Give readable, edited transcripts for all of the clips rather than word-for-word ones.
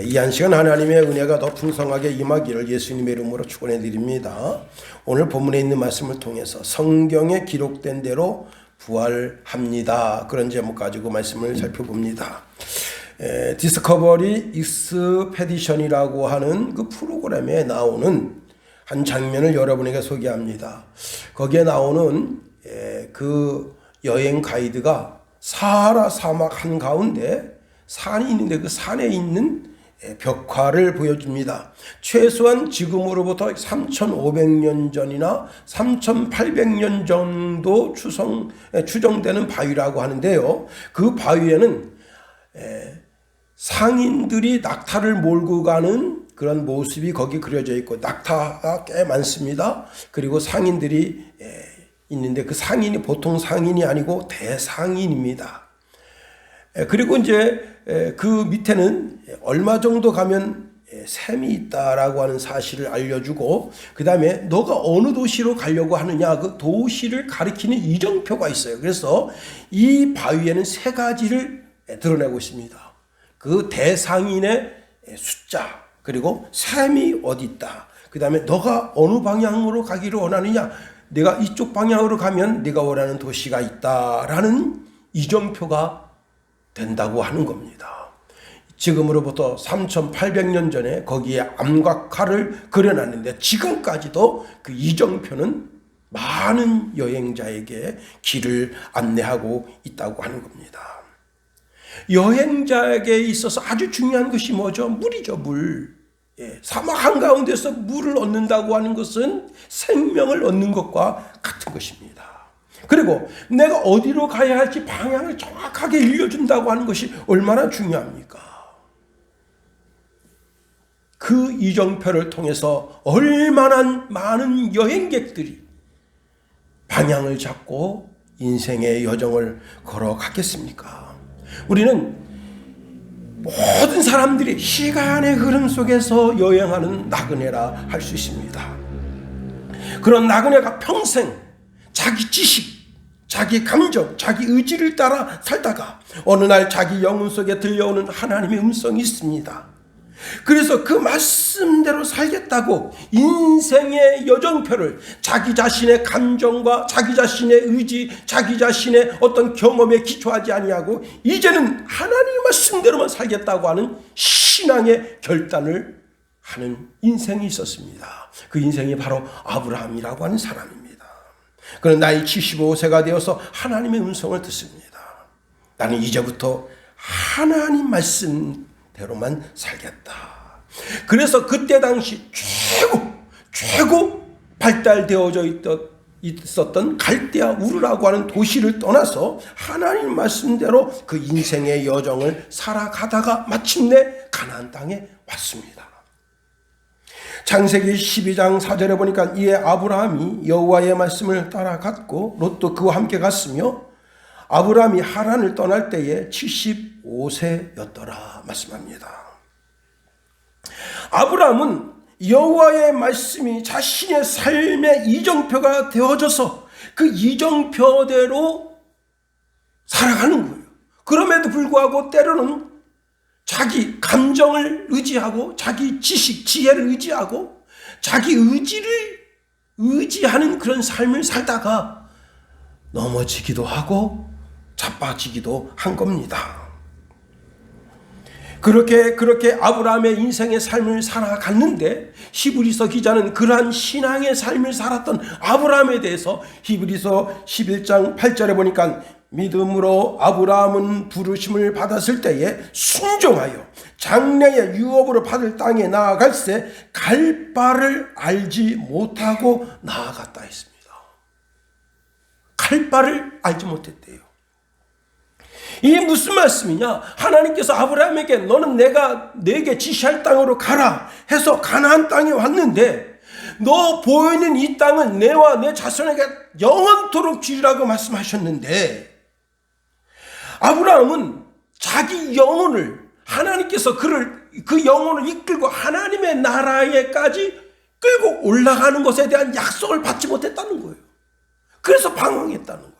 이 한 시간 하나님의 은혜가 더 풍성하게 임하기를 예수님의 이름으로 축원해 드립니다. 오늘 본문에 있는 말씀을 통해서 성경에 기록된 대로 부활합니다. 그런 제목 가지고 말씀을 살펴봅니다. 디스커버리 익스페디션이라고 하는 그 프로그램에 나오는 한 장면을 여러분에게 소개합니다. 거기에 나오는 그 여행 가이드가 사하라 사막 한가운데 산이 있는데 그 산에 있는 벽화를 보여줍니다. 최소한 지금으로부터 3,500년 전이나 3,800년 정도 추정되는 바위라고 하는데요. 그 바위에는 상인들이 낙타를 몰고 가는 그런 모습이 거기 그려져 있고 낙타가 꽤 많습니다. 그리고 상인들이 있는데 그 상인이 보통 상인이 아니고 대상인입니다. 그리고 이제 그 밑에는 얼마 정도 가면 샘이 있다라고 하는 사실을 알려주고 그 다음에 너가 어느 도시로 가려고 하느냐 그 도시를 가리키는 이정표가 있어요. 그래서 이 바위에는 세 가지를 드러내고 있습니다. 그 대상인의 숫자 그리고 샘이 어디 있다. 그 다음에 너가 어느 방향으로 가기를 원하느냐 내가 이쪽 방향으로 가면 네가 원하는 도시가 있다라는 이정표가 된다고 하는 겁니다. 지금으로부터 3,800년 전에 거기에 암각화를 그려놨는데 지금까지도 그 이정표는 많은 여행자에게 길을 안내하고 있다고 하는 겁니다. 여행자에게 있어서 아주 중요한 것이 뭐죠? 물이죠, 물. 사막 한가운데서 물을 얻는다고 하는 것은 생명을 얻는 것과 같은 것입니다. 그리고 내가 어디로 가야 할지 방향을 정확하게 알려준다고 하는 것이 얼마나 중요합니까? 그 이정표를 통해서 얼마나 많은 여행객들이 방향을 잡고 인생의 여정을 걸어가겠습니까? 우리는 모든 사람들이 시간의 흐름 속에서 여행하는 나그네라 할 수 있습니다. 그런 나그네가 평생 자기 지식, 자기 감정, 자기 의지를 따라 살다가 어느 날 자기 영혼 속에 들려오는 하나님의 음성이 있습니다. 그래서 그 말씀대로 살겠다고 인생의 여정표를 자기 자신의 감정과 자기 자신의 의지, 자기 자신의 어떤 경험에 기초하지 아니하고 이제는 하나님의 말씀대로만 살겠다고 하는 신앙의 결단을 하는 인생이 있었습니다. 그 인생이 바로 아브라함이라고 하는 사람입니다. 그는 나이 75세가 되어서 하나님의 음성을 듣습니다. 나는 이제부터 하나님 말씀대로만 살겠다. 그래서 그때 당시 최고 발달되어져 있었던 갈대아 우르라고 하는 도시를 떠나서 하나님 말씀대로 그 인생의 여정을 살아가다가 마침내 가나안 땅에 왔습니다. 창세기 12장 4절에 보니까 이에 아브라함이 여호와의 말씀을 따라갔고 롯도 그와 함께 갔으며 아브라함이 하란을 떠날 때에 75세였더라 말씀합니다. 아브라함은 여호와의 말씀이 자신의 삶의 이정표가 되어져서 그 이정표대로 살아가는 거예요. 그럼에도 불구하고 때로는 자기 감정을 의지하고 자기 지식, 지혜를 의지하고 자기 의지를 의지하는 그런 삶을 살다가 넘어지기도 하고 자빠지기도 한 겁니다. 그렇게 아브라함의 인생의 삶을 살아갔는데 히브리서 기자는 그러한 신앙의 삶을 살았던 아브라함에 대해서 히브리서 11장 8절에 보니까 믿음으로 아브라함은 부르심을 받았을 때에 순종하여 장래의 유업으로 받을 땅에 나아갈새 갈 바를 알지 못하고 나아갔다 했습니다. 갈 바를 알지 못했대요. 이게 무슨 말씀이냐? 하나님께서 아브라함에게 너는 내가 내게 지시할 땅으로 가라 해서 가나안 땅에 왔는데 너 보이는 이 땅은 내와 내 자손에게 영원토록 주리라고 말씀하셨는데 아브라함은 자기 영혼을 하나님께서 그 영혼을 이끌고 하나님의 나라에까지 끌고 올라가는 것에 대한 약속을 받지 못했다는 거예요. 그래서 방황했다는 거예요.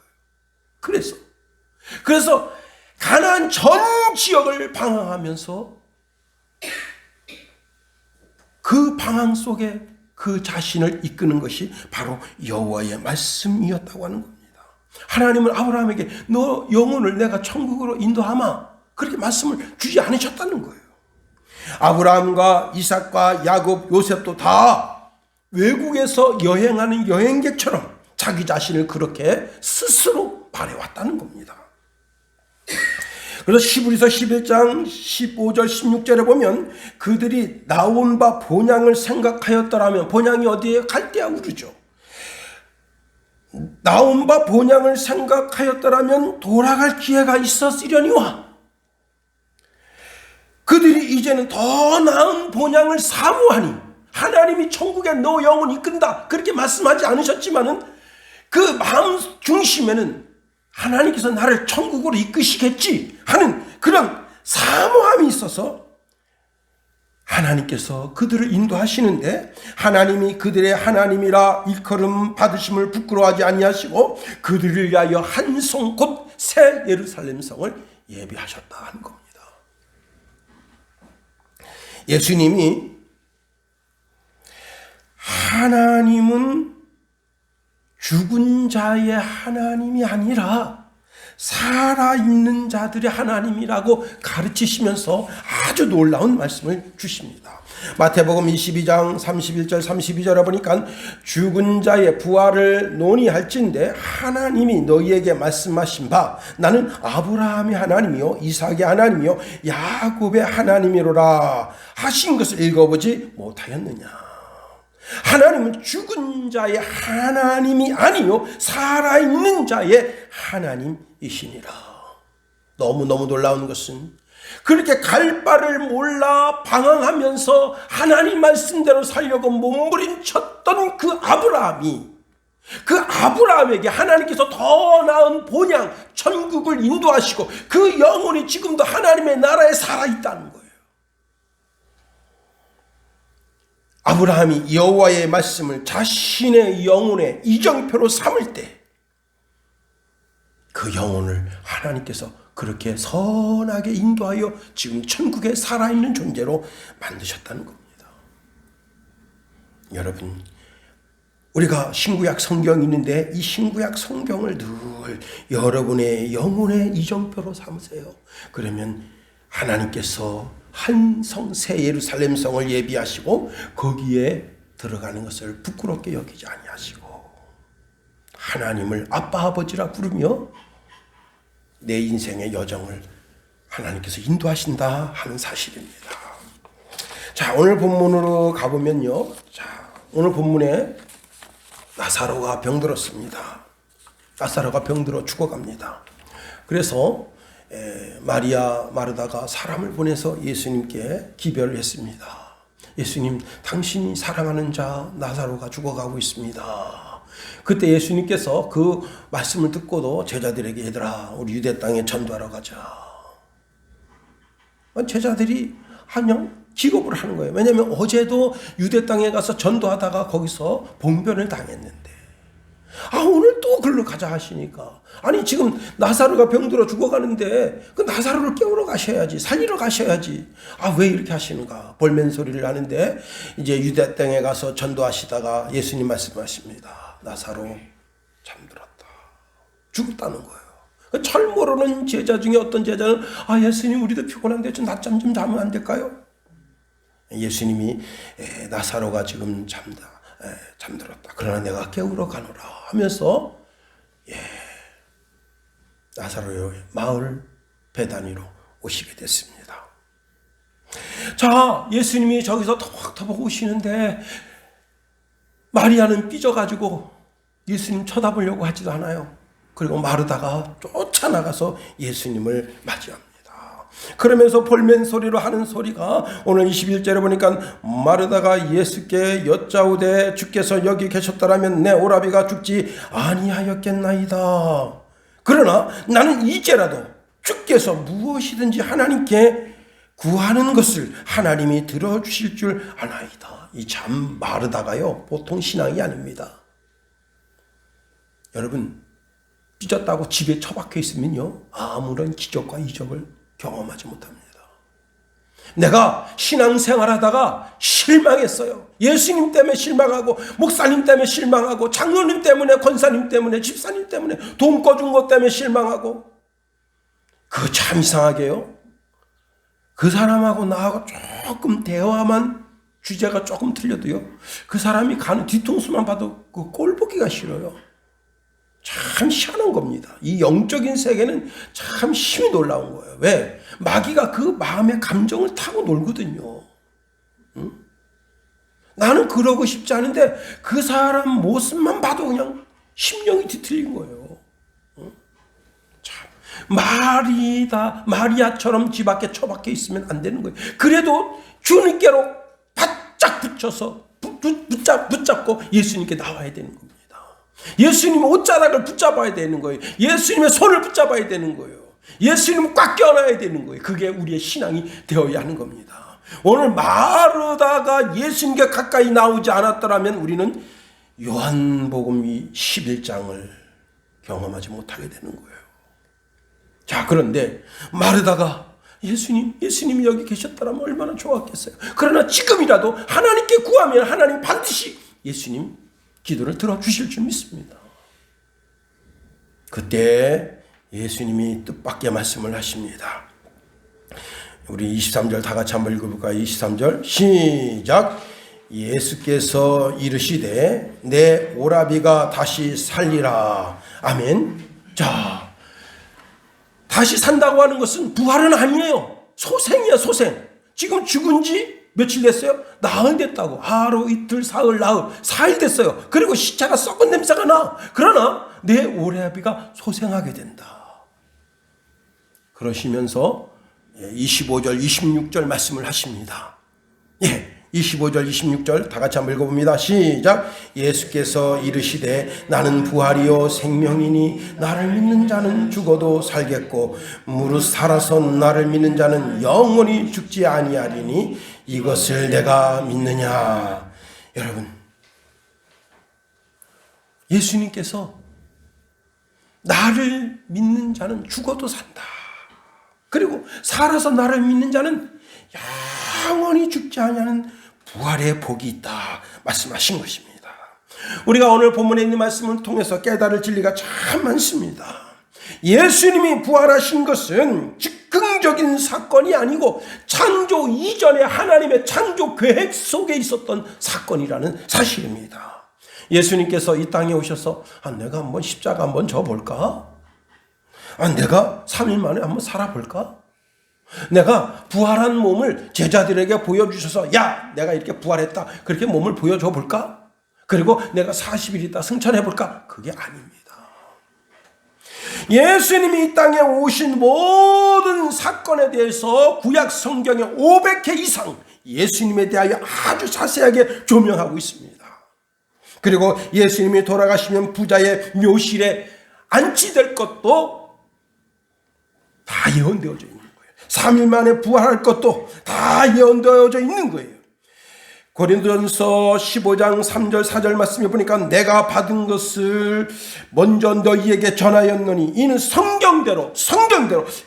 그래서 가나안 전 지역을 방황하면서 그 방황 속에 그 자신을 이끄는 것이 바로 여호와의 말씀이었다고 하는 겁니다. 하나님은 아브라함에게 너 영혼을 내가 천국으로 인도하마 그렇게 말씀을 주지 않으셨다는 거예요. 아브라함과 이삭과 야곱, 요셉도 다 외국에서 여행하는 여행객처럼 자기 자신을 그렇게 스스로 말해왔다는 겁니다. 그래서 히브리서 11장 15절 16절에 보면 그들이 나온 바 본향을 생각하였더라면, 본향이 어디에? 갈대아 우르죠. 나온 바 본향을 생각하였더라면 돌아갈 기회가 있었으려니와, 그들이 이제는 더 나은 본향을 사모하니, 하나님이 천국에 너 영혼 이끈다 그렇게 말씀하지 않으셨지만은 그 마음 중심에는 하나님께서 나를 천국으로 이끄시겠지 하는 그런 사모함이 있어서 하나님께서 그들을 인도하시는데, 하나님이 그들의 하나님이라 일컬음 받으심을 부끄러워하지 아니하시고 그들을 위하여 한 성 곧 새 예루살렘 성을 예비하셨다 하는 겁니다. 예수님이 하나님은 죽은 자의 하나님이 아니라 살아있는 자들의 하나님이라고 가르치시면서 아주 놀라운 말씀을 주십니다. 마태복음 22장 31절 32절에 보니까 죽은 자의 부활을 논의할진대 하나님이 너희에게 말씀하신 바 나는 아브라함의 하나님이요 이삭의 하나님이요 야곱의 하나님이로라 하신 것을 읽어보지 못하였느냐. 하나님은 죽은 자의 하나님이 아니요 살아있는 자의 하나님이시니라. 너무너무 놀라운 것은 그렇게 갈 바를 몰라 방황하면서 하나님 말씀대로 살려고 몸부림쳤던 그 아브라함에게 하나님께서 더 나은 본향 천국을 인도하시고 그 영혼이 지금도 하나님의 나라에 살아있다는 거예요. 아브라함이 여호와의 말씀을 자신의 영혼의 이정표로 삼을 때 그 영혼을 하나님께서 그렇게 선하게 인도하여 지금 천국에 살아있는 존재로 만드셨다는 겁니다. 여러분, 우리가 신구약 성경이 있는데 이 신구약 성경을 늘 여러분의 영혼의 이정표로 삼으세요. 그러면 하나님께서 한 성 새 예루살렘 성을 예비하시고 거기에 들어가는 것을 부끄럽게 여기지 아니하시고 하나님을 아빠 아버지라 부르며 내 인생의 여정을 하나님께서 인도하신다 하는 사실입니다. 자, 오늘 본문으로 가보면요. 자, 오늘 본문에 나사로가 병들었습니다. 나사로가 병들어 죽어갑니다. 그래서 마리아 마르다가 사람을 보내서 예수님께 기별을 했습니다. 예수님, 당신이 사랑하는 자 나사로가 죽어가고 있습니다. 그때 예수님께서 그 말씀을 듣고도 제자들에게 얘들아 우리 유대 땅에 전도하러 가자. 제자들이 그냥 기겁을 하는 거예요. 왜냐하면 어제도 유대 땅에 가서 전도하다가 거기서 봉변을 당했는데 오늘 또 글로 가자 하시니까, 아니 지금 나사로가 병들어 죽어가는데 그 나사로를 깨우러 가셔야지, 살리러 가셔야지, 왜 이렇게 하시는가 볼멘 소리를 하는데, 이제 유대 땅에 가서 전도하시다가 예수님 말씀하십니다. 나사로 잠들었다, 죽었다는 거예요. 철 모르는 제자 중에 어떤 제자는 예수님 우리도 피곤한데 좀 낮잠 좀 자면 안 될까요? 예수님이 나사로가 지금 잠들었다. 그러나 내가 깨우러 가노라 하면서 나사로의 마을 베다니로 오시게 됐습니다. 자, 예수님이 저기서 터벅터벅 오시는데 마리아는 삐져가지고 예수님 쳐다보려고 하지도 않아요. 그리고 마르다가 쫓아나가서 예수님을 맞이합니다. 그러면서 볼멘 소리로 하는 소리가 오늘 21절에 보니까 마르다가 예수께 여짜오되 주께서 여기 계셨더라면 내 오라비가 죽지 아니하였겠나이다. 그러나 나는 이제라도 주께서 무엇이든지 하나님께 구하는 것을 하나님이 들어주실 줄 아나이다. 이 참 마르다가요 보통 신앙이 아닙니다. 여러분, 삐졌다고 집에 처박혀 있으면요 아무런 기적과 이적을 경험하지 못합니다. 내가 신앙생활 하다가 실망했어요. 예수님 때문에 실망하고, 목사님 때문에 실망하고, 장로님 때문에, 권사님 때문에, 집사님 때문에, 돈 꺼준 것 때문에 실망하고. 그거 참 이상하게요. 그 사람하고 나하고 조금 대화만, 주제가 조금 틀려도요, 그 사람이 가는 뒤통수만 봐도 그 꼴 보기가 싫어요. 참 희한한 겁니다. 이 영적인 세계는 참 힘이 놀라운 거예요. 왜? 마귀가 그 마음의 감정을 타고 놀거든요. 응? 나는 그러고 싶지 않은데 그 사람 모습만 봐도 그냥 심령이 뒤틀린 거예요. 응? 참 마리아처럼 집 앞에 처박혀 있으면 안 되는 거예요. 그래도 주님께로 바짝 붙여서 붙잡고 예수님께 나와야 되는 겁니다. 예수님의 옷자락을 붙잡아야 되는 거예요. 예수님의 손을 붙잡아야 되는 거예요. 예수님을 꽉 껴안아야 되는 거예요. 그게 우리의 신앙이 되어야 하는 겁니다. 오늘 마르다가 예수님께 가까이 나오지 않았더라면 우리는 요한복음 11장을 경험하지 못하게 되는 거예요. 자, 그런데 마르다가 예수님이 여기 계셨더라면 얼마나 좋았겠어요. 그러나 지금이라도 하나님께 구하면 하나님 반드시 예수님 기도를 들어주실 줄 믿습니다. 그때 예수님이 뜻밖의 말씀을 하십니다. 우리 23절 다 같이 한번 읽어볼까요? 23절 시작. 예수께서 이르시되 내 오라비가 다시 살리라. 아멘. 자, 다시 산다고 하는 것은 부활은 아니에요. 소생이야, 소생. 지금 죽은 지 며칠 됐어요? 나흘 됐다고. 하루, 이틀, 사흘, 나흘, 4일 됐어요. 그리고 시체가 썩은 냄새가 나. 그러나 내 오라비가 소생하게 된다. 그러시면서 25절, 26절 말씀을 하십니다. 25절, 26절 다 같이 한번 읽어봅니다. 시작. 예수께서 이르시되 나는 부활이요 생명이니 나를 믿는 자는 죽어도 살겠고 무릇 살아서 나를 믿는 자는 영원히 죽지 아니하리니 이것을 내가 믿느냐. 여러분, 예수님께서 나를 믿는 자는 죽어도 산다. 그리고 살아서 나를 믿는 자는 영원히 죽지 아니하는 부활의 복이 있다 말씀하신 것입니다. 우리가 오늘 본문에 있는 말씀을 통해서 깨달을 진리가 참 많습니다. 예수님이 부활하신 것은 즉흥적인 사건이 아니고 창조 이전에 하나님의 창조 계획 속에 있었던 사건이라는 사실입니다. 예수님께서 이 땅에 오셔서 내가 한번 십자가 한번 져볼까? 내가 3일 만에 한번 살아볼까? 내가 부활한 몸을 제자들에게 보여주셔서 야, 내가 이렇게 부활했다. 그렇게 몸을 보여줘 볼까? 그리고 내가 40일 있다 승천해 볼까? 그게 아닙니다. 예수님이 이 땅에 오신 모든 사건에 대해서 구약 성경에 500회 이상 예수님에 대하여 아주 자세하게 조명하고 있습니다. 그리고 예수님이 돌아가시면 부자의 묘실에 안치될 것도 다 예언되어져 있는 거예요. 3일 만에 부활할 것도 다 예언되어져 있는 거예요. 고린도전서 15장 3절 4절 말씀에 보니까 내가 받은 것을 먼저 너희에게 전하였노니 이는 성경대로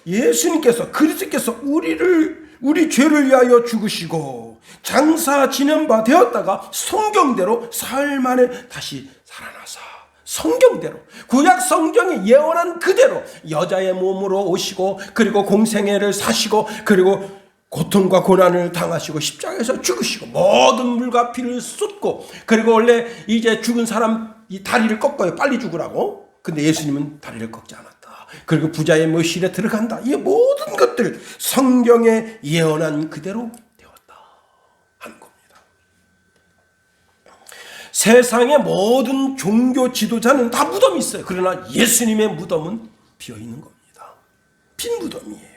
예수님께서 그리스도께서 우리 죄를 위하여 죽으시고 장사 지낸 바 되었다가 성경대로 사흘 만에 다시 살아나사 성경대로 구약 성경에 예언한 그대로 여자의 몸으로 오시고 그리고 공생애를 사시고 그리고 고통과 고난을 당하시고 십자가에서 죽으시고 모든 물과 피를 쏟고 그리고 원래 이제 죽은 사람 이 다리를 꺾어요. 빨리 죽으라고. 근데 예수님은 다리를 꺾지 않았다. 그리고 부자의 묘실에 들어간다. 이 모든 것들 성경에 예언한 그대로 되었다 하는 겁니다. 세상의 모든 종교 지도자는 다 무덤이 있어요. 그러나 예수님의 무덤은 비어있는 겁니다. 빈 무덤이에요.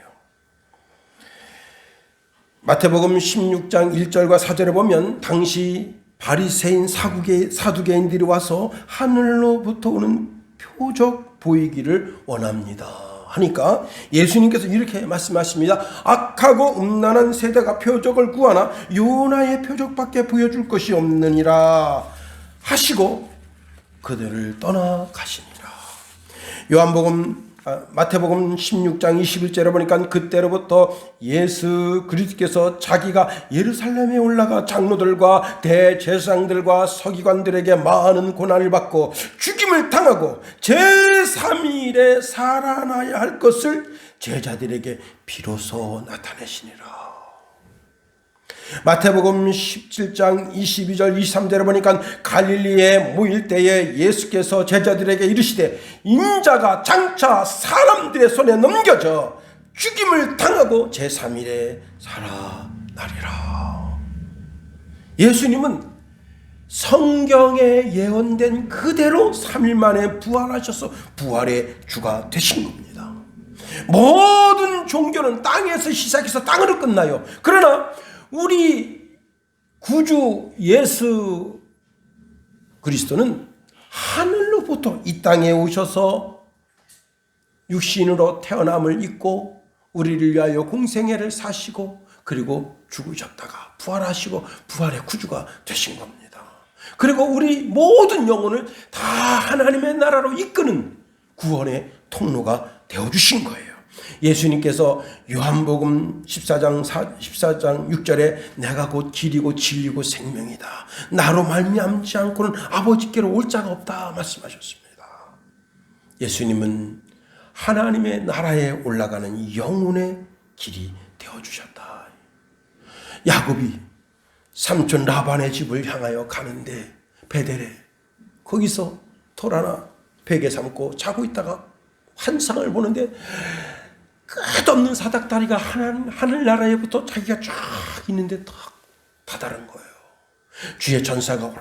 마태복음 16장 1절과 4절에 보면 당시 바리새인 사두개인들이 와서 하늘로부터 오는 표적 보이기를 원합니다 하니까 예수님께서 이렇게 말씀하십니다. 악하고 음란한 세대가 표적을 구하나 요나의 표적밖에 보여줄 것이 없느니라 하시고 그들을 떠나가시니라. 요한복음 마태복음 16장 21절에 보니까 그때로부터 예수 그리스도께서 자기가 예루살렘에 올라가 장로들과 대제사장들과 서기관들에게 많은 고난을 받고 죽임을 당하고 제3일에 살아나야 할 것을 제자들에게 비로소 나타내시니라. 마태복음 17장 22절 23절에 보니까 갈릴리에 모일 때에 예수께서 제자들에게 이르시되 인자가 장차 사람들의 손에 넘겨져 죽임을 당하고 제3일에 살아나리라. 예수님은 성경에 예언된 그대로 3일 만에 부활하셔서 부활의 주가 되신 겁니다. 모든 종교는 땅에서 시작해서 땅으로 끝나요. 그러나 우리 구주 예수 그리스도는 하늘로부터 이 땅에 오셔서 육신으로 태어남을 입고 우리를 위하여 공생애를 사시고 그리고 죽으셨다가 부활하시고 부활의 구주가 되신 겁니다. 그리고 우리 모든 영혼을 다 하나님의 나라로 이끄는 구원의 통로가 되어주신 거예요. 예수님께서 요한복음 14장 6절에 내가 곧 길이고 진리고 생명이다. 나로 말미암지 않고는 아버지께로 올 자가 없다 말씀하셨습니다. 예수님은 하나님의 나라에 올라가는 영혼의 길이 되어주셨다. 야곱이 삼촌 라반의 집을 향하여 가는데 베델에 거기서 돌 하나 베개 삼고 자고 있다가 환상을 보는데 끝없는 사닥다리가 하늘나라에부터 자기가 쫙 있는데 딱 다다른 거예요. 주의 전사가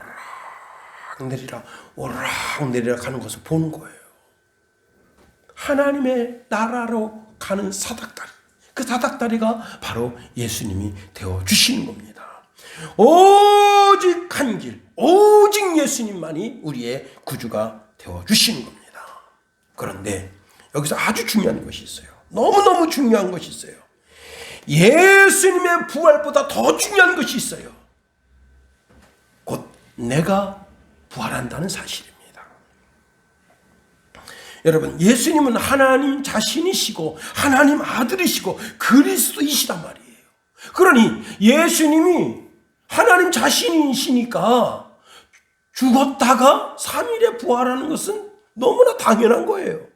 오르락 내리라 가는 것을 보는 거예요. 하나님의 나라로 가는 사닥다리, 그 사닥다리가 바로 예수님이 되어주시는 겁니다. 오직 한 길, 오직 예수님만이 우리의 구주가 되어주시는 겁니다. 그런데 여기서 아주 중요한 것이 있어요. 너무너무 중요한 것이 있어요. 예수님의 부활보다 더 중요한 것이 있어요. 곧 내가 부활한다는 사실입니다. 여러분, 예수님은 하나님 자신이시고 하나님 아들이시고 그리스도이시단 말이에요. 그러니 예수님이 하나님 자신이시니까 죽었다가 3일에 부활하는 것은 너무나 당연한 거예요.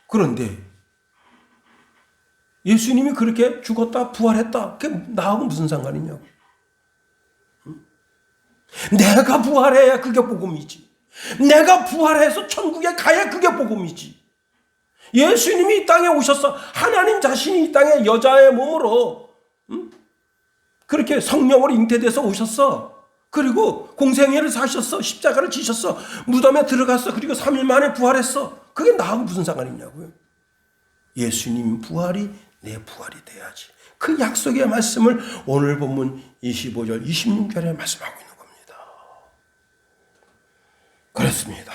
그런데 예수님이 그렇게 죽었다 부활했다, 그게 나하고 무슨 상관이냐고. 내가 부활해야 그게 복음이지. 내가 부활해서 천국에 가야 그게 복음이지. 예수님이 이 땅에 오셔서 하나님 자신이 이 땅에 여자의 몸으로 그렇게 성령으로 잉태돼서 오셨어. 그리고 공생애를 사셨어. 십자가를 지셨어. 무덤에 들어갔어. 그리고 3일 만에 부활했어. 그게 나하고 무슨 상관이냐고요. 예수님 부활이 내 부활이 돼야지. 그 약속의 말씀을 오늘 본문 25절 26절에 말씀하고 있는 겁니다. 그렇습니다.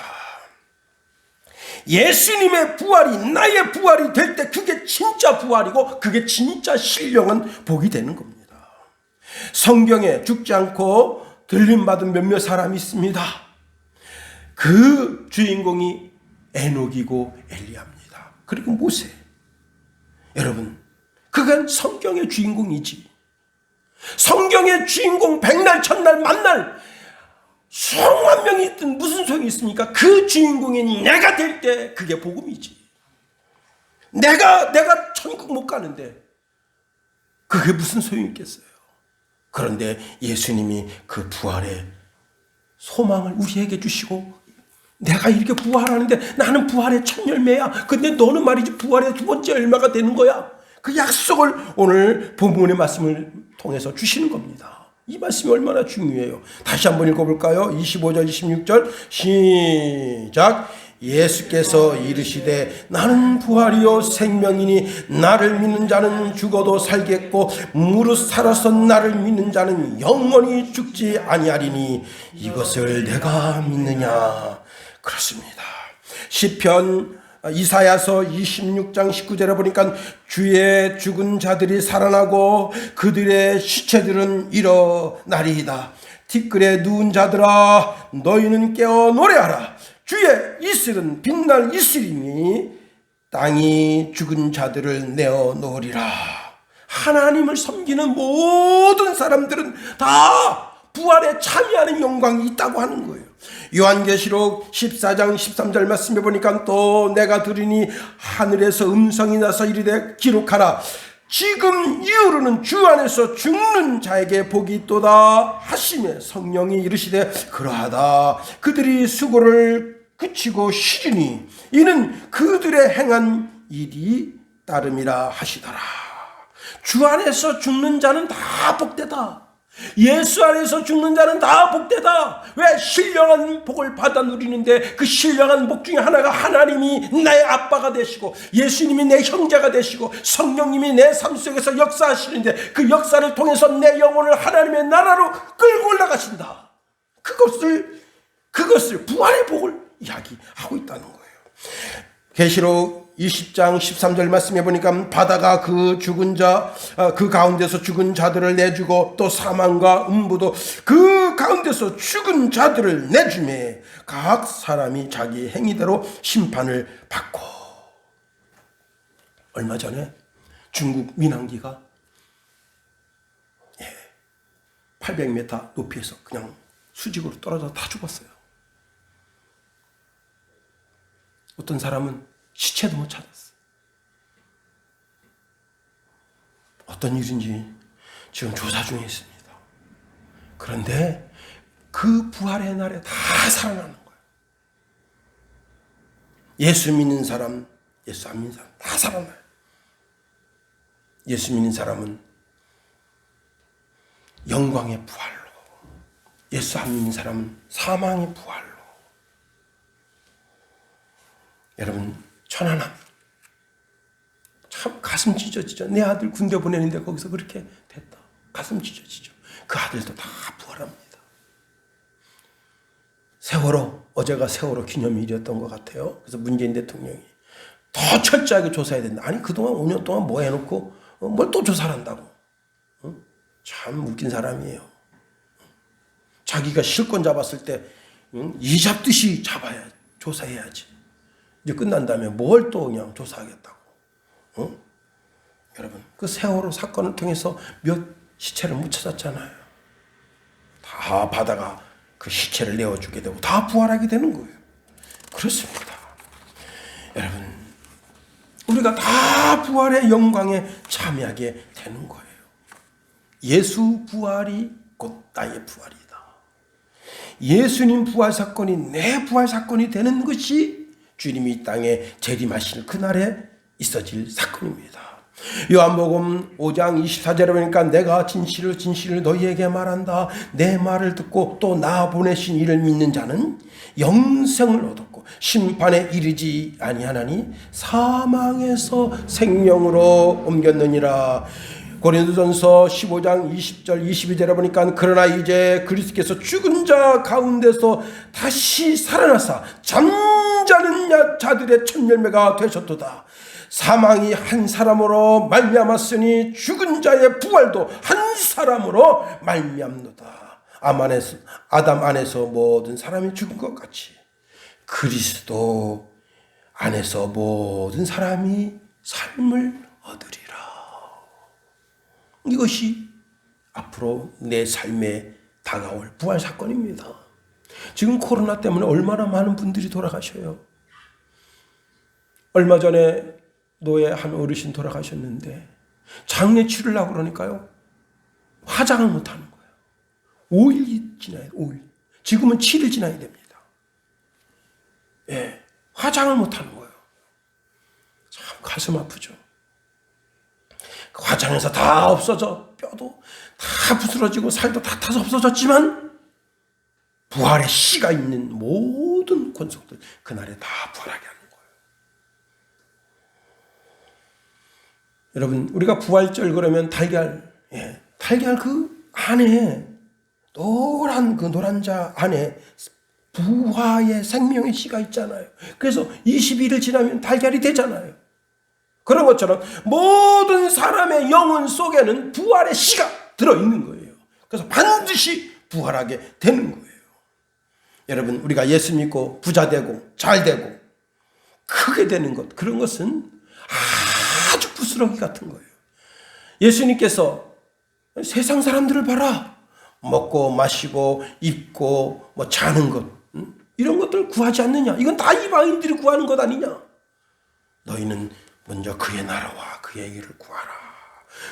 예수님의 부활이 나의 부활이 될 때 그게 진짜 부활이고 그게 진짜 신령한 복이 되는 겁니다. 성경에 죽지 않고 들림받은 몇몇 사람이 있습니다. 그 주인공이 에녹이고 엘리야입니다. 그리고 모세. 여러분, 그건 성경의 주인공이지. 성경의 주인공 백날 첫날 만날 수만 명이 있든 무슨 소용이 있습니까? 그 주인공이 내가 될 때 그게 복음이지. 내가 천국 못 가는데 그게 무슨 소용이 있겠어요? 그런데 예수님이 그 부활의 소망을 우리에게 주시고 내가 이렇게 부활하는데 나는 부활의 첫 열매야. 근데 너는 말이지 부활의 두 번째 열매가 되는 거야. 그 약속을 오늘 본문의 말씀을 통해서 주시는 겁니다. 이 말씀이 얼마나 중요해요. 다시 한번 읽어볼까요? 25절 26절 시작. 예수께서 이르시되 나는 부활이요 생명이니 나를 믿는 자는 죽어도 살겠고 무릇 살아서 나를 믿는 자는 영원히 죽지 아니하리니 이것을 내가 믿느냐. 그렇습니다. 시편 이사야서 26장 19절에 보니까 주의 죽은 자들이 살아나고 그들의 시체들은 일어나리이다. 티끌에 누운 자들아 너희는 깨어 노래하라. 주의 이슬은 빛날 이슬이니 땅이 죽은 자들을 내어 놓으리라. 하나님을 섬기는 모든 사람들은 다 부활에 참여하는 영광이 있다고 하는 거예요. 요한계시록 14장 13절 말씀해 보니까 또 내가 들으니 하늘에서 음성이 나서 이르되 기록하라. 지금 이후로는 주 안에서 죽는 자에게 복이 있도다 하시며 성령이 이르시되 그러하다. 그들이 수고를 그치고 쉬리니 이는 그들의 행한 일이 따름이라 하시더라. 주 안에서 죽는 자는 다 복되다. 예수 안에서 죽는 자는 다 복되다. 왜? 신령한 복을 받아 누리는데 그 신령한 복 중에 하나가 하나님이 나의 아빠가 되시고 예수님이 내 형제가 되시고 성령님이 내 삶 속에서 역사하시는데 그 역사를 통해서 내 영혼을 하나님의 나라로 끌고 올라가신다. 그것을 부활의 복을 이야기하고 있다는 거예요. 계시록 20장 13절 말씀해 보니까 바다가 그 죽은 자, 그 가운데서 죽은 자들을 내주고 또 사망과 음부도 그 가운데서 죽은 자들을 내주매 각 사람이 자기 행위대로 심판을 받고. 얼마 전에 중국 민항기가 800m 높이에서 그냥 수직으로 떨어져 다 죽었어요. 어떤 사람은 시체도 못 찾았어요. 어떤 일인지 지금 조사 중에 있습니다. 그런데 그 부활의 날에 다 살아나는 거예요. 예수 믿는 사람, 예수 안 믿는 사람 다 살아나요. 예수 믿는 사람은 영광의 부활로, 예수 안 믿는 사람은 사망의 부활로. 여러분 천안함 참 가슴 찢어지죠. 내 아들 군대 보내는데 거기서 그렇게 됐다. 가슴 찢어지죠. 그 아들도 다 부활합니다. 세월호, 어제가 세월호 기념일이었던 것 같아요. 그래서 문재인 대통령이 더 철저하게 조사해야 된다. 아니 그동안 5년 동안 뭐 해놓고 뭘 또 조사를 한다고. 참 웃긴 사람이에요. 자기가 실권 잡았을 때 이 잡듯이 잡아야 조사해야지. 이제 끝난 다음에 뭘 또 그냥 조사하겠다고. 여러분 그 세월호 사건을 통해서 몇 시체를 못 찾았잖아요. 다 바다가 그 시체를 내어주게 되고 다 부활하게 되는 거예요. 그렇습니다. 여러분 우리가 다 부활의 영광에 참여하게 되는 거예요. 예수 부활이 곧 나의 부활이다. 예수님 부활 사건이 내 부활 사건이 되는 것이 주님이 이 땅에 재림하시는 그날에 있어질 사건입니다. 요한복음 5장 24절에 보니까 내가 진실을 너희에게 말한다. 내 말을 듣고 또 나 보내신 이를 믿는 자는 영생을 얻었고 심판에 이르지 아니하나니 사망에서 생명으로 옮겼느니라. 고린도전서 15장 20절 22절에 보니까 그러나 이제 그리스도께서 죽은 자 가운데서 다시 살아나사 잠자는 자들의 첫 열매가 되셨도다. 사망이 한 사람으로 말미암았으니 죽은 자의 부활도 한 사람으로 말미암노다. 아담 안에서 모든 사람이 죽은 것 같이 그리스도 안에서 모든 사람이 삶을 얻으리라. 이것이 앞으로 내 삶에 다가올 부활 사건입니다. 지금 코로나 때문에 얼마나 많은 분들이 돌아가셔요. 얼마 전에 노예 한 어르신 돌아가셨는데 장례 치르려고 그러니까요 화장을 못하는 거예요. 5일이 지나야 돼요. 5일. 지금은 7일 지나야 됩니다. 화장을 못하는 거예요. 참 가슴 아프죠. 화장에서 다 없어져 뼈도 다 부스러지고 살도 다 타서 없어졌지만 부활의 씨가 있는 모든 권속들 그날에 다 부활하게 하는 거예요. 여러분 우리가 부활절 그러면 달걀 그 안에 노란 자 안에 부활의 생명의 씨가 있잖아요. 그래서 20일을 지나면 달걀이 되잖아요. 그런 것처럼 모든 사람의 영혼 속에는 부활의 씨가 들어있는 거예요. 그래서 반드시 부활하게 되는 거예요. 여러분, 우리가 예수 믿고 부자 되고 잘 되고 크게 되는 것, 그런 것은 아주 부스러기 같은 거예요. 예수님께서 세상 사람들을 봐라, 먹고 마시고 입고 뭐 자는 것, 이런 것들 구하지 않느냐? 이건 다 이방인들이 구하는 것 아니냐? 너희는 먼저 그의 나라와 그의 의를 구하라.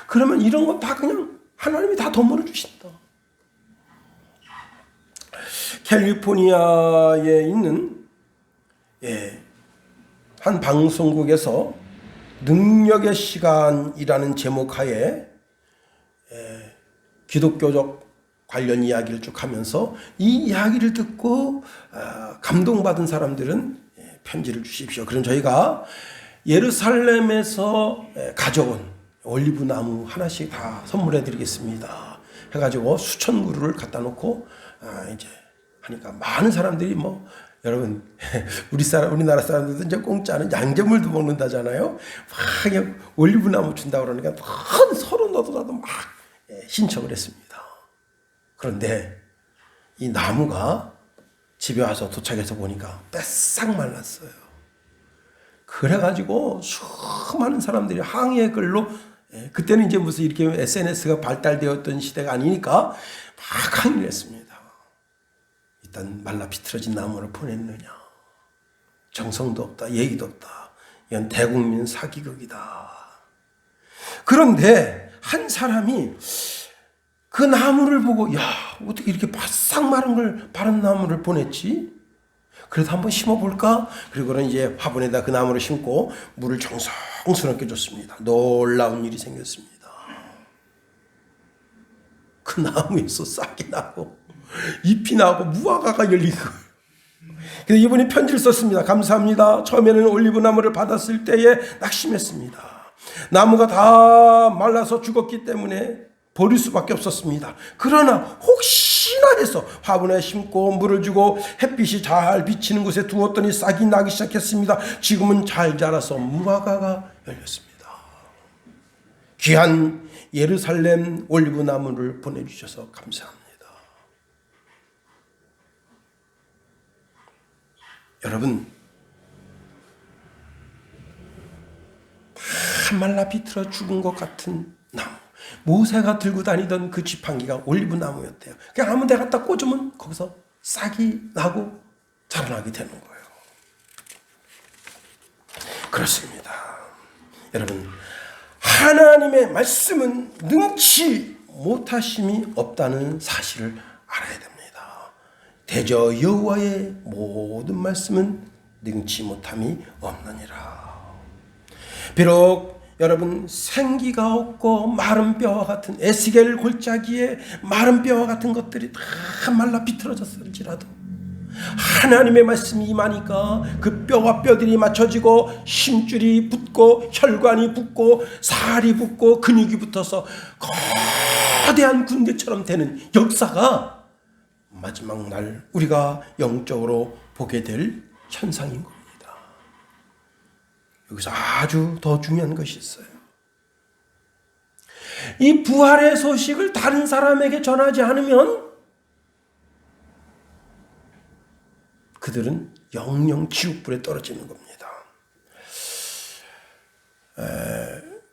그러면 이런 건 다 그냥 하나님이 다 덤으로 주신다. 캘리포니아에 있는 한 방송국에서 능력의 시간이라는 제목 하에 기독교적 관련 이야기를 쭉 하면서 이 이야기를 듣고 감동받은 사람들은 편지를 주십시오. 그럼 저희가 예루살렘에서 가져온 올리브 나무 하나씩 다 선물해 드리겠습니다 해가지고 수천 그루를 갖다 놓고 이제 하니까 많은 사람들이 뭐 여러분 우리나라 사람들도 이제 공짜는 양재물도 먹는다잖아요. 막 올리브 나무 준다고 그러니까 한 서로 너도 막 신청을 했습니다. 그런데 이 나무가 집에 와서 도착해서 보니까 뺏싹 말랐어요. 그래가지고 수많은 사람들이 항의의 글로, 그때는 이제 무슨 이렇게 SNS가 발달되었던 시대가 아니니까 막 항의를 했습니다. 일단 말라 비틀어진 나무를 보냈느냐, 정성도 없다, 예의도 없다, 이건 대국민 사기극이다. 그런데 한 사람이 그 나무를 보고, 야, 어떻게 이렇게 바싹 마른 나무를 보냈지? 그래도 한번 심어볼까? 그리고는 이제 화분에다 그 나무를 심고 물을 정성스럽게 줬습니다. 놀라운 일이 생겼습니다. 그 나무에서 싹이 나고 잎이 나고 무화과가 열린 거예요. 그래서 이분이 편지를 썼습니다. 감사합니다. 처음에는 올리브 나무를 받았을 때에 낙심했습니다. 나무가 다 말라서 죽었기 때문에 버릴 수밖에 없었습니다. 그러나 혹시나 해서 화분에 심고 물을 주고 햇빛이 잘 비치는 곳에 두었더니 싹이 나기 시작했습니다. 지금은 잘 자라서 무화과가 열렸습니다. 귀한 예루살렘 올리브 나무를 보내주셔서 감사합니다. 여러분, 다 말라 비틀어 죽은 것 같은 나무, 모세가 들고 다니던 그 지팡이가 올리브 나무였대요. 그냥 아무 데 갖다 꽂으면 거기서 싹이 나고 자라나게 되는 거예요. 그렇습니다. 여러분, 하나님의 말씀은 능치 못하심이 없다는 사실을 알아야 됩니다. 대저 여호와의 모든 말씀은 능치 못함이 없느니라. 비록 여러분 생기가 없고 마른 뼈와 같은 에스겔 골짜기에 마른 뼈와 같은 것들이 다 말라 비틀어졌을지라도 하나님의 말씀이 임하니까 그 뼈와 뼈들이 맞춰지고 심줄이 붙고 혈관이 붙고 살이 붙고 근육이 붙어서 거대한 군대처럼 되는 역사가 마지막 날 우리가 영적으로 보게 될 현상인 겁니다. 여기서 아주 더 중요한 것이 있어요. 이 부활의 소식을 다른 사람에게 전하지 않으면 그들은 영영 지옥불에 떨어지는 겁니다.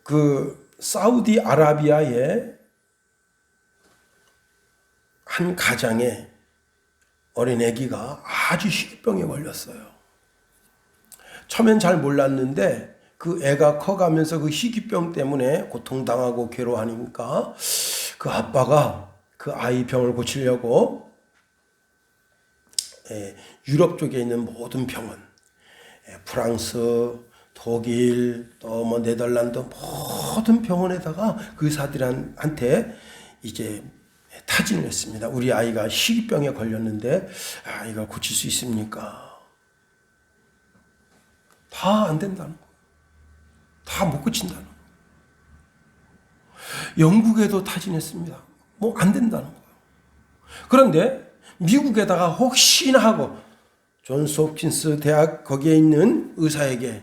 그 사우디아라비아의 한 가장에 어린 아기가 아주 희귀병에 걸렸어요. 처음엔 잘 몰랐는데 그 애가 커가면서 그 희귀병 때문에 고통당하고 괴로워하니까 그 아빠가 그 아이 병을 고치려고 유럽 쪽에 있는 모든 병원, 프랑스, 독일, 또 뭐 네덜란드 모든 병원에다가 그 의사들한테 이제 타진을 했습니다. 우리 아이가 희귀병에 걸렸는데 이걸 고칠 수 있습니까? 다 안 된다는 거예요. 다 못 고친다는 거예요. 영국에도 타진했습니다. 뭐 안 된다는 거예요. 그런데 미국에다가 혹시나 하고 존스 홉킨스 대학 거기에 있는 의사에게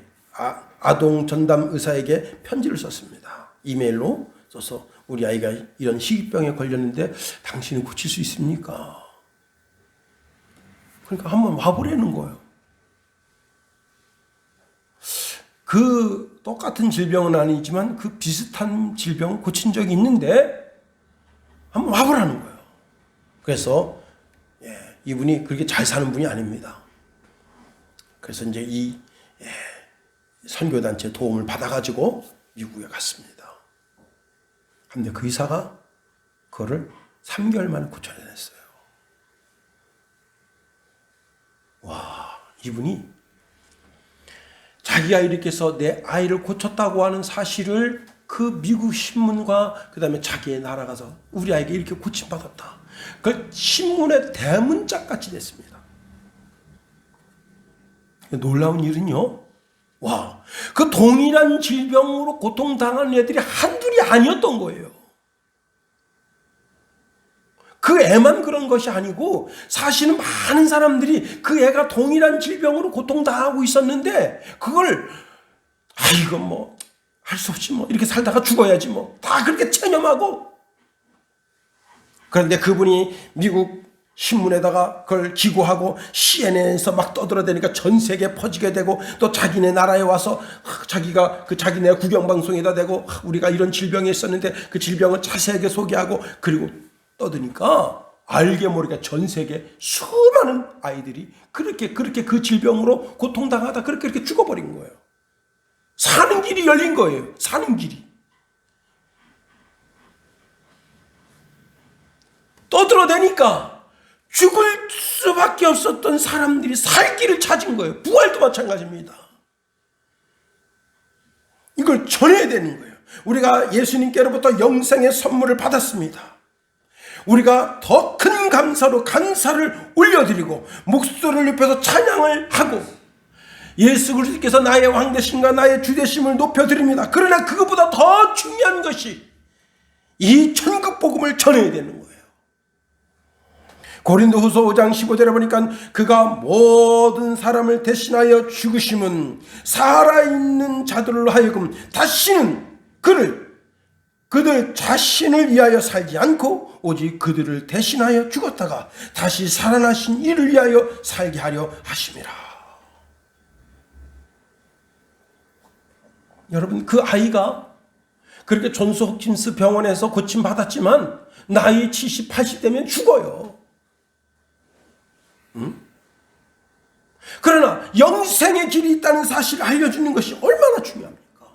아동 전담 의사에게 편지를 썼습니다. 이메일로 써서 우리 아이가 이런 희귀병에 걸렸는데 당신은 고칠 수 있습니까? 그러니까 한번 와보라는 거예요. 그 똑같은 질병은 아니지만 그 비슷한 질병을 고친 적이 있는데 한번 와보라는 거예요. 그래서 이분이 그렇게 잘 사는 분이 아닙니다. 그래서 이제 이 선교단체 도움을 받아가지고 미국에 갔습니다. 근데 그 의사가 그거를 3개월 만에 고쳐내냈어요. 와, 이분이 자기가 이렇게 해서 내 아이를 고쳤다고 하는 사실을 그 미국 신문과 그 다음에 자기의 나라 가서 우리 아이가 이렇게 고침받았다. 그 신문의 대문짝같이 됐습니다. 놀라운 일은요. 와, 그 동일한 질병으로 고통당하는 애들이 한둘이 아니었던 거예요. 그 애만 그런 것이 아니고 사실은 많은 사람들이 그 애가 동일한 질병으로 고통당하고 있었는데 그걸 이건 뭐 할 수 없이 뭐 이렇게 살다가 죽어야지 뭐 다 그렇게 체념하고, 그런데 그분이 미국 신문에다가 그걸 기고하고 CNN에서 막 떠들어대니까 전 세계에 퍼지게 되고 또 자기네 나라에 와서 자기가 그 자기네 국영방송에다 대고 우리가 이런 질병이 있었는데 그 질병을 자세하게 소개하고 그리고 떠드니까 알게 모르게 전 세계 수많은 아이들이 그렇게 그 질병으로 고통당하다 그렇게 죽어버린 거예요. 사는 길이 열린 거예요. 사는 길이. 떠들어대니까 죽을 수밖에 없었던 사람들이 살 길을 찾은 거예요. 부활도 마찬가지입니다. 이걸 전해야 되는 거예요. 우리가 예수님께로부터 영생의 선물을 받았습니다. 우리가 더 큰 감사로 감사를 올려드리고 목소리를 높여서 찬양을 하고 예수 그리스도께서 나의 왕 되심과 나의 주 되심을 높여드립니다. 그러나 그것보다 더 중요한 것이 이 천국 복음을 전해야 되는 거예요. 고린도후서 5장 15절에 보니까 그가 모든 사람을 대신하여 죽으심은 살아있는 자들로 하여금 다시는 그들 자신을 위하여 살지 않고 오직 그들을 대신하여 죽었다가 다시 살아나신 이를 위하여 살게 하려 하심이라. 여러분, 그 아이가 그렇게 존스 홉킨스 병원에서 고침받았지만 나이 70, 80 되면 죽어요. 그러나 영생의 길이 있다는 사실을 알려주는 것이 얼마나 중요합니까?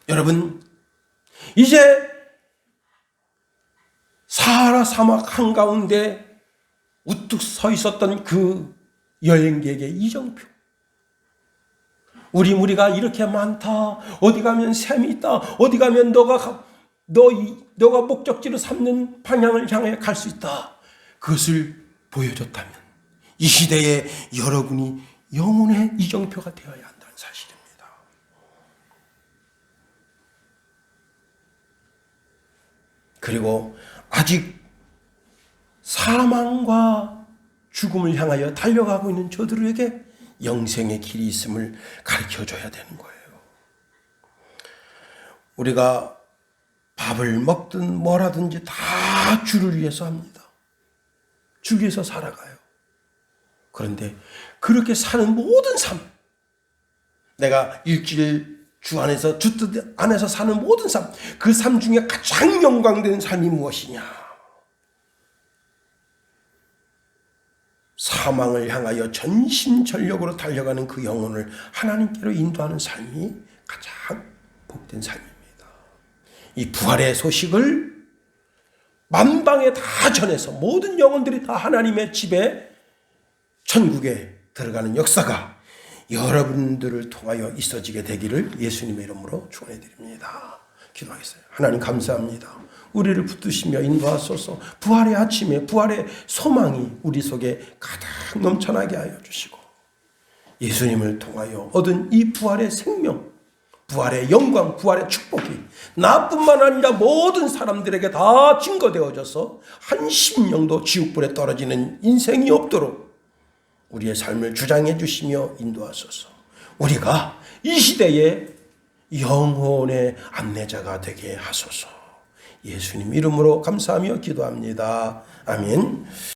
여러분, 이제 사하라 사막 한가운데 우뚝 서 있었던 그 여행객의 이정표. 우리 무리가 이렇게 많다. 어디 가면 샘이 있다. 어디 가면 너가 목적지로 삼는 방향을 향해 갈 수 있다. 그것을 보여줬다면 이 시대에 여러분이 영혼의 이정표가 되어야 한다는 사실입니다. 그리고 아직 사망과 죽음을 향하여 달려가고 있는 저들에게 영생의 길이 있음을 가르쳐줘야 되는 거예요. 우리가 밥을 먹든 뭐라든지 다 주를 위해서 합니다. 주 위해서 살아가요. 그런데 그렇게 사는 모든 삶, 내가 일주일 주 안에서 주 뜻 안에서 사는 모든 삶, 그 삶 중에 가장 영광되는 삶이 무엇이냐? 사망을 향하여 전심전력으로 달려가는 그 영혼을 하나님께로 인도하는 삶이 가장 복된 삶입니다. 이 부활의 소식을 만방에 다 전해서 모든 영혼들이 다 하나님의 집에 천국에 들어가는 역사가 여러분들을 통하여 있어지게 되기를 예수님의 이름으로 축원해드립니다. 기도하겠어요. 하나님 감사합니다. 우리를 붙드시며 인도하소서. 부활의 아침에 부활의 소망이 우리 속에 가득 넘쳐나게 하여 주시고 예수님을 통하여 얻은 이 부활의 생명, 부활의 영광, 부활의 축복이 나뿐만 아니라 모든 사람들에게 다 증거되어져서 한 심령도 지옥불에 떨어지는 인생이 없도록 우리의 삶을 주장해 주시며 인도하소서. 우리가 이 시대에 영혼의 안내자가 되게 하소서. 예수님 이름으로 감사하며 기도합니다. 아멘.